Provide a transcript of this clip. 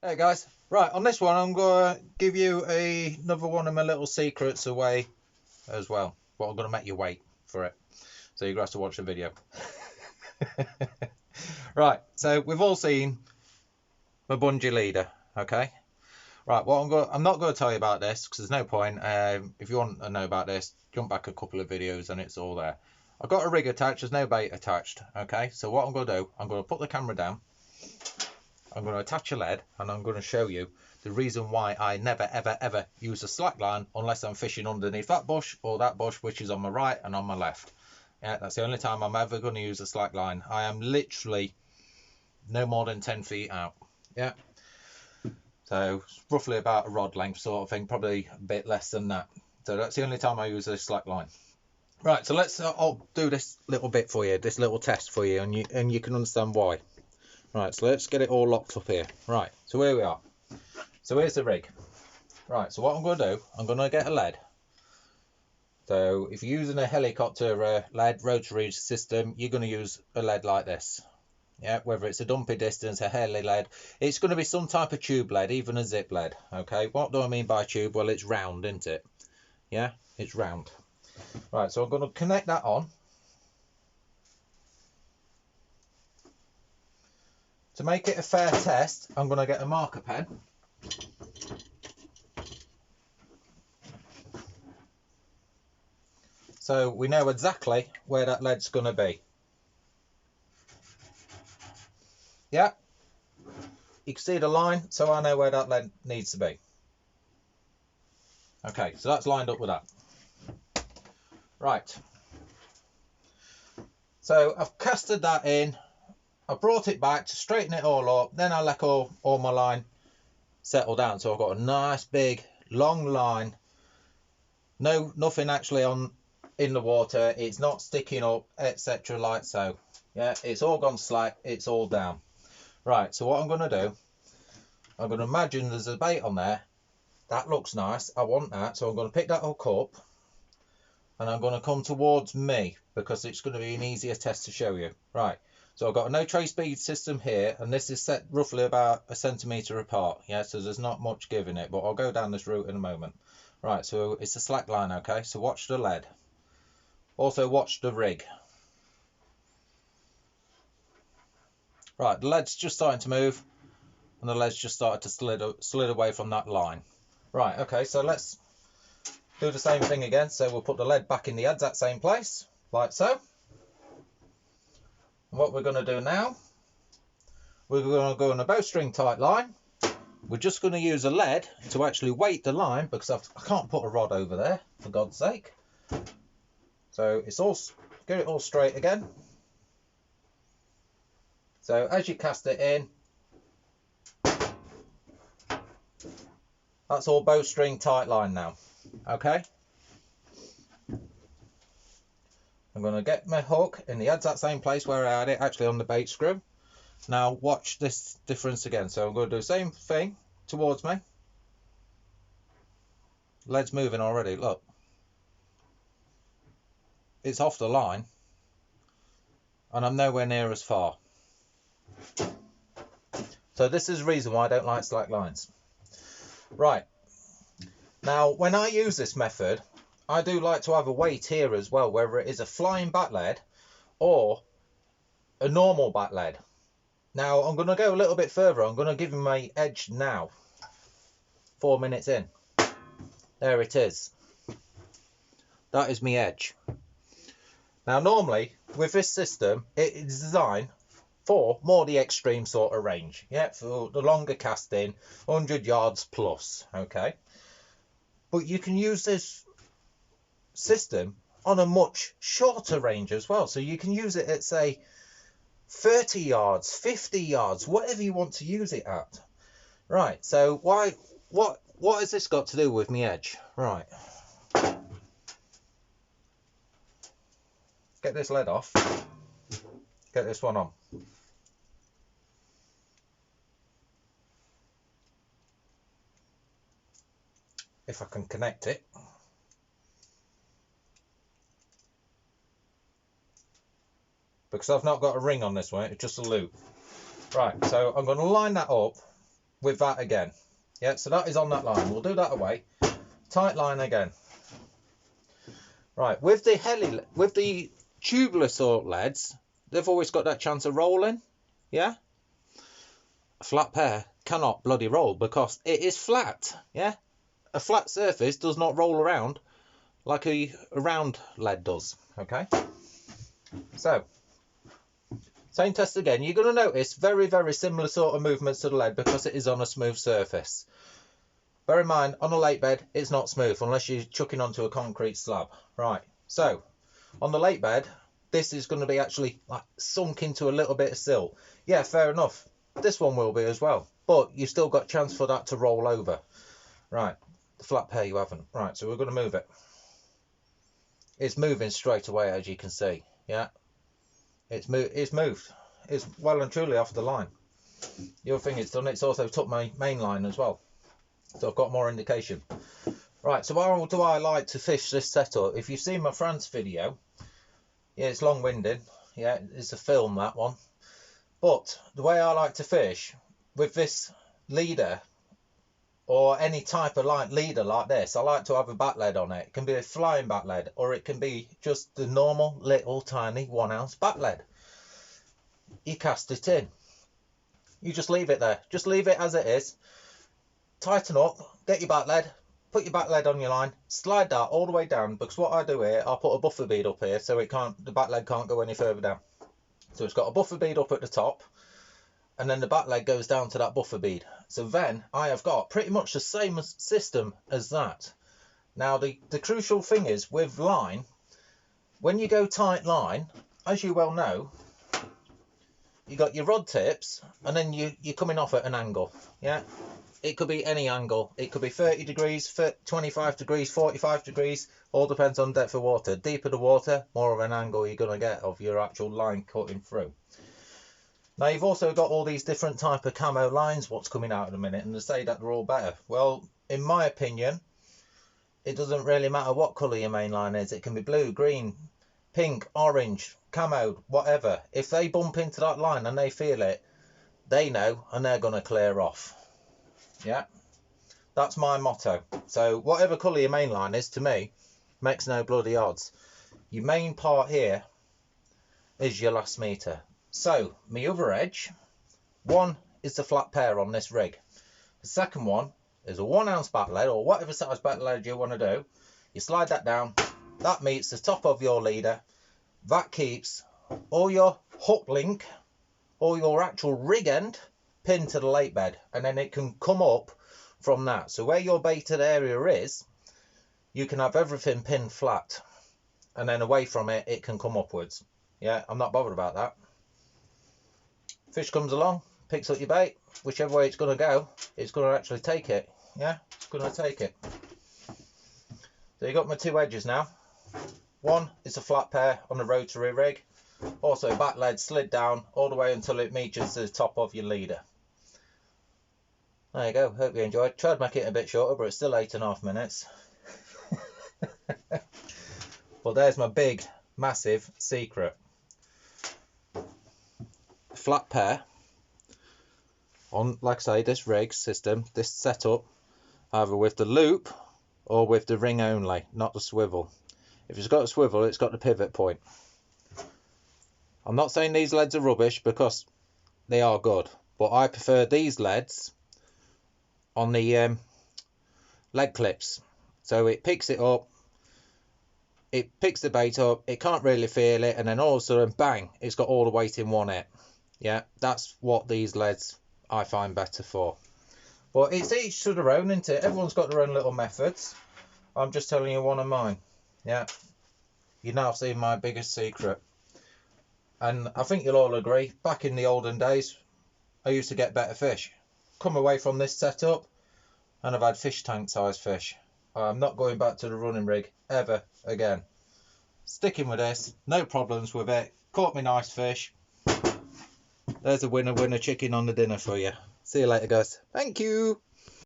Hey guys, right, on this one I'm going to give you another one of my little secrets away as well. But I'm going to make you wait for it, so you're going to have to watch the video. Right, so we've all seen my bungee leader, okay? Right, I'm not going to tell you about this because there's no point. If you want to know about this, jump back a couple of videos and it's all there. I've got a rig attached, there's no bait attached, okay? So what I'm going to do, I'm going to put the camera down, I'm going to attach a lead, and I'm going to show you the reason why I never ever ever use a slack line unless I'm fishing underneath that bush or that bush which is on my right and on my left. Yeah, that's the only time I'm ever going to use a slack line. I am literally no more than 10 feet out. Yeah, so roughly about a rod length sort of thing, probably a bit less than that. So that's the only time I use a slack line. Right, so let's I'll do this little bit for you, this little test for you, and you can understand why. Right, so let's get it all locked up here. Right, so here we are. So here's the rig. Right, so what I'm going to do, I'm going to get a lead. So if you're using a helicopter lead rotary system, you're going to use a lead like this. Yeah, whether it's a dumpy distance, a heli lead, it's going to be some type of tube lead, even a zip lead. Okay, what do I mean by tube? Well, it's round, isn't it? Yeah, it's round. Right, so I'm going to connect that on. To make it a fair test, I'm going to get a marker pen. So we know exactly where that lead's going to be. Yeah, you can see the line, so I know where that lead needs to be. Okay, so that's lined up with that. Right. So I've casted that in. I brought it back to straighten it all up. Then I let all my line settle down. So I've got a nice big long line. Nothing actually in the water. It's not sticking up, etc. like so. Yeah, it's all gone slack. It's all down. Right, so what I'm going to do, I'm going to imagine there's a bait on there. That looks nice. I want that. So I'm going to pick that hook up. And I'm going to come towards me because it's going to be an easier test to show you. Right, so I've got a no trace bead system here, and this is set roughly about a centimetre apart. Yeah, so there's not much giving it, but I'll go down this route in a moment. Right, so it's a slack line, okay? So watch the lead. Also watch the rig. Right, the lead's just starting to move, and the lead's just started to slid away from that line. Right, okay, so let's do the same thing again. So we'll put the lead back in the exact same place, like so. And what we're going to do now, we're going to go on a bowstring tight line. We're just going to use a lead to actually weight the line because I can't put a rod over there, for God's sake. So it's all, get it all straight again. So as you cast it in, that's all bowstring tight line now. Okay. I'm going to get my hook in the exact same place where I had it, actually on the bait screw. Now watch this difference again. So I'm going to do the same thing towards me. Lead's moving already, look. It's off the line. And I'm nowhere near as far. So this is the reason why I don't like slack lines. Right. Now, when I use this method, I do like to have a weight here as well, whether it is a flying bat lead or a normal bat lead. Now, I'm going to go a little bit further. I'm going to give him my edge now. 4 minutes in. There it is. That is my edge. Now, normally, with this system, it is designed for more the extreme sort of range. Yeah, for the longer casting, 100 yards plus, okay? But you can use this system on a much shorter range as well. So you can use it at, say, 30 yards, 50 yards, whatever you want to use it at. Right, so what has this got to do with me edge? Right. Get this lead off. Get this one on. If I can connect it. Because I've not got a ring on this one, it's just a loop. Right, so I'm going to line that up with that again. Yeah, so that is on that line. We'll do that away. Tight line again. Right, with the tubular sort leads, they've always got that chance of rolling. Yeah. A flat pair cannot bloody roll because it is flat. Yeah. A flat surface does not roll around like a round lead does. Okay. So, same test again. You're going to notice very, very similar sort of movements to the lead because it is on a smooth surface. Bear in mind, on a lake bed, it's not smooth unless you're chucking onto a concrete slab. Right, so on the lake bed, this is going to be actually like sunk into a little bit of silt. Yeah, fair enough. This one will be as well, but you've still got a chance for that to roll over. Right, the flat pair you haven't. Right, so we're going to move it. It's moving straight away, as you can see. Yeah, it's moved. It's well and truly off the line. The other thing it's done, it's also took my main line as well. So I've got more indication. Right, so how do I like to fish this setup? If you've seen my France video, yeah, it's long-winded. Yeah, it's a film, that one. But the way I like to fish with this leader or any type of leader like this, I like to have a bat lead on it. It can be a flying bat lead or it can be just the normal little tiny 1 ounce bat lead. You cast it in. You just leave it there. Just leave it as it is. Tighten up, get your back lead, put your back lead on your line, slide that all the way down, because what I do here, I'll put a buffer bead up here so the back lead can't go any further down. So it's got a buffer bead up at the top, and then the back leg goes down to that buffer bead. So then I have got pretty much the same system as that. Now the crucial thing is with line, when you go tight line, as you well know, you got your rod tips and then you're coming off at an angle. Yeah, it could be any angle. It could be 30 degrees, 25 degrees, 45 degrees, all depends on depth of water. Deeper the water, more of an angle you're going to get of your actual line cutting through. Now you've also got all these different type of camo lines, what's coming out in a minute, and they say that they're all better. Well, in my opinion, it doesn't really matter what colour your main line is. It can be blue, green, pink, orange, camo, whatever. If they bump into that line and they feel it, they know and they're going to clear off. Yeah, that's my motto. So whatever colour your main line is, to me, makes no bloody odds. Your main part here is your last meter. So my other edge, one is the flat pair on this rig. The second one is a 1 ounce bat lead, or whatever size bat lead you want to do. You slide that down, that meets the top of your leader. That keeps all your hook link, or your actual rig end, pinned to the lake bed, and then it can come up from that. So where your baited area is, you can have everything pinned flat, and then away from it, it can come upwards. Yeah, I'm not bothered about that. Fish comes along, picks up your bait, whichever way it's going to go, it's going to actually take it. Yeah, it's going to take it. So you got my two edges now. One is a flat pair on a rotary rig. Also back lead slid down all the way until it meets the top of your leader. There you go, hope you enjoyed. Tried to make it a bit shorter, but it's still 8.5 minutes. Well, there's my big, massive secret. Flat pair on, like I say, this rig system, this setup, either with the loop or with the ring only, not the swivel. If it's got a swivel, it's got the pivot point. I'm not saying these leads are rubbish, because they are good, but I prefer these leads on the leg clips. So it picks it up, it picks the bait up, it can't really feel it, and then all of a sudden, bang, it's got all the weight in one hit. Yeah, that's what these leads I find better for. But it's each to their own, isn't it? Everyone's got their own little methods. I'm just telling you one of mine. Yeah, you now see my biggest secret. And I think you'll all agree, back in the olden days, I used to get better fish. Come away from this setup, and I've had fish tank size fish. I'm not going back to the running rig ever again. Sticking with this, no problems with it. Caught me nice fish. There's a winner chicken on the dinner for you. See you later, guys. Thank you.